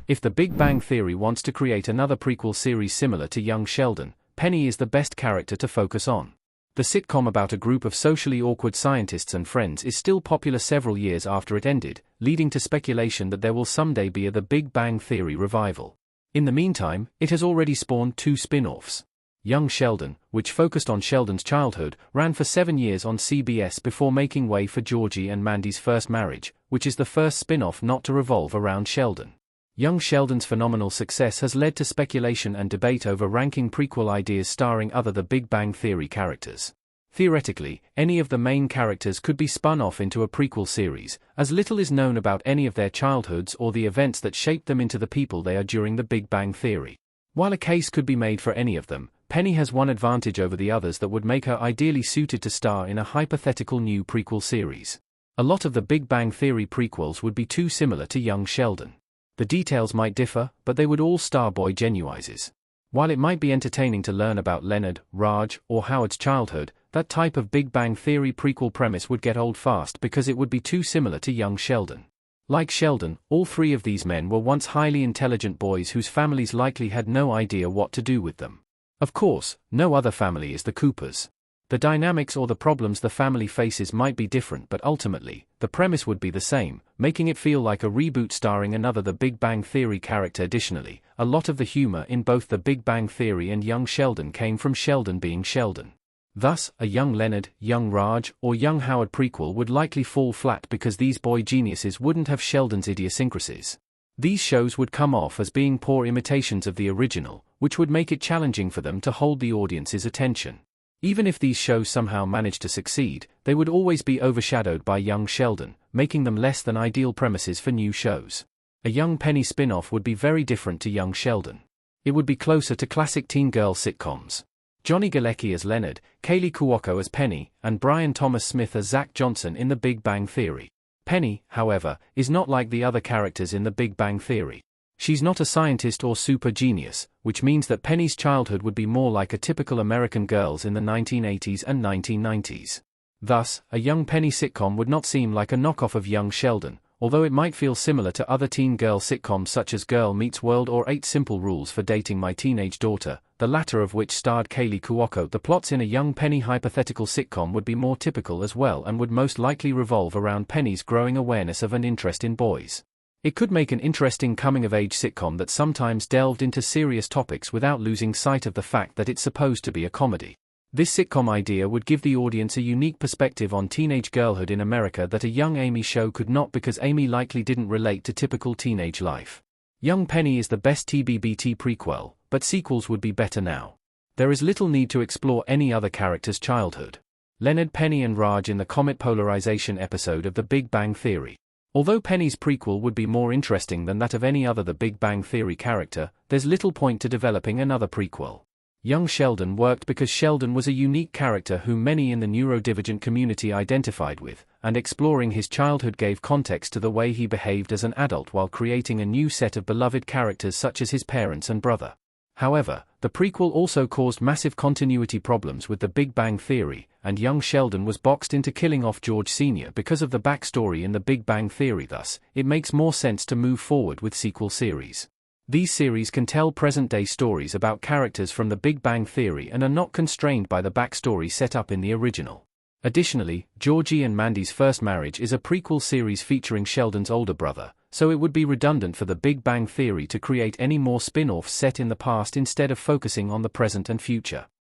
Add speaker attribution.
Speaker 1: If The Big Bang Theory wants to create another prequel series similar to Young Sheldon, Penny is the best character to focus on. The sitcom about a group of socially awkward scientists and friends is still popular several years after it ended, leading to speculation that there will someday be a The Big Bang Theory revival. In the meantime, it has already spawned 2 spin-offs. Young Sheldon, which focused on Sheldon's childhood, ran for 7 years on CBS before making way for Georgie and Mandy's First Marriage, which is the first spin-off not to revolve around Sheldon. Young Sheldon's phenomenal success has led to speculation and debate over ranking prequel ideas starring other The Big Bang Theory characters. Theoretically, any of the main characters could be spun off into a prequel series, as little is known about any of their childhoods or the events that shaped them into the people they are during The Big Bang Theory. While a case could be made for any of them, Penny has one advantage over the others that would make her ideally suited to star in a hypothetical new prequel series. A lot of The Big Bang Theory prequels would be too similar to Young Sheldon. The details might differ, but they would all star boy genuises. While it might be entertaining to learn about Leonard, Raj, or Howard's childhood, that type of Big Bang Theory prequel premise would get old fast because it would be too similar to Young Sheldon. Like Sheldon, all 3 of these men were once highly intelligent boys whose families likely had no idea what to do with them. Of course, no other family is the Coopers. The dynamics or the problems the family faces might be different, but ultimately, the premise would be the same, making it feel like a reboot starring another The Big Bang Theory character. Additionally, a lot of the humor in both The Big Bang Theory and Young Sheldon came from Sheldon being Sheldon. Thus, a Young Leonard, Young Raj, or Young Howard prequel would likely fall flat because these boy geniuses wouldn't have Sheldon's idiosyncrasies. These shows would come off as being poor imitations of the original, which would make it challenging for them to hold the audience's attention. Even if these shows somehow managed to succeed, they would always be overshadowed by Young Sheldon, making them less than ideal premises for new shows. A Young Penny spin-off would be very different to Young Sheldon. It would be closer to classic teen girl sitcoms. Johnny Galecki as Leonard, Kaylee Cuoco as Penny, and Brian Thomas Smith as Zach Johnson in The Big Bang Theory. Penny, however, is not like the other characters in The Big Bang Theory. She's not a scientist or super genius, which means that Penny's childhood would be more like a typical American girl's in the 1980s and 1990s. Thus, a Young Penny sitcom would not seem like a knockoff of Young Sheldon, although it might feel similar to other teen girl sitcoms such as Girl Meets World or 8 Simple Rules for Dating My Teenage Daughter, the latter of which starred Kaylee Cuoco. The plots in a Young Penny hypothetical sitcom would be more typical as well and would most likely revolve around Penny's growing awareness of an interest in boys. It could make an interesting coming-of-age sitcom that sometimes delved into serious topics without losing sight of the fact that it's supposed to be a comedy. This sitcom idea would give the audience a unique perspective on teenage girlhood in America that a Young Amy show could not, because Amy likely didn't relate to typical teenage life. Young Penny is the best TBBT prequel, but sequels would be better now. There is little need to explore any other character's childhood. Leonard, Penny and Raj in the comet polarization episode of The Big Bang Theory. Although Penny's prequel would be more interesting than that of any other The Big Bang Theory character, there's little point to developing another prequel. Young Sheldon worked because Sheldon was a unique character whom many in the neurodivergent community identified with, and exploring his childhood gave context to the way he behaved as an adult while creating a new set of beloved characters such as his parents and brother. However, the prequel also caused massive continuity problems with The Big Bang Theory, and Young Sheldon was boxed into killing off George Sr. because of the backstory in The Big Bang Theory. Thus, it makes more sense to move forward with sequel series. These series can tell present-day stories about characters from The Big Bang Theory and are not constrained by the backstory set up in the original. Additionally, Georgie and Mandy's First Marriage is a prequel series featuring Sheldon's older brother, so it would be redundant for The Big Bang Theory to create any more spin-offs set in the past instead of focusing on the present and future.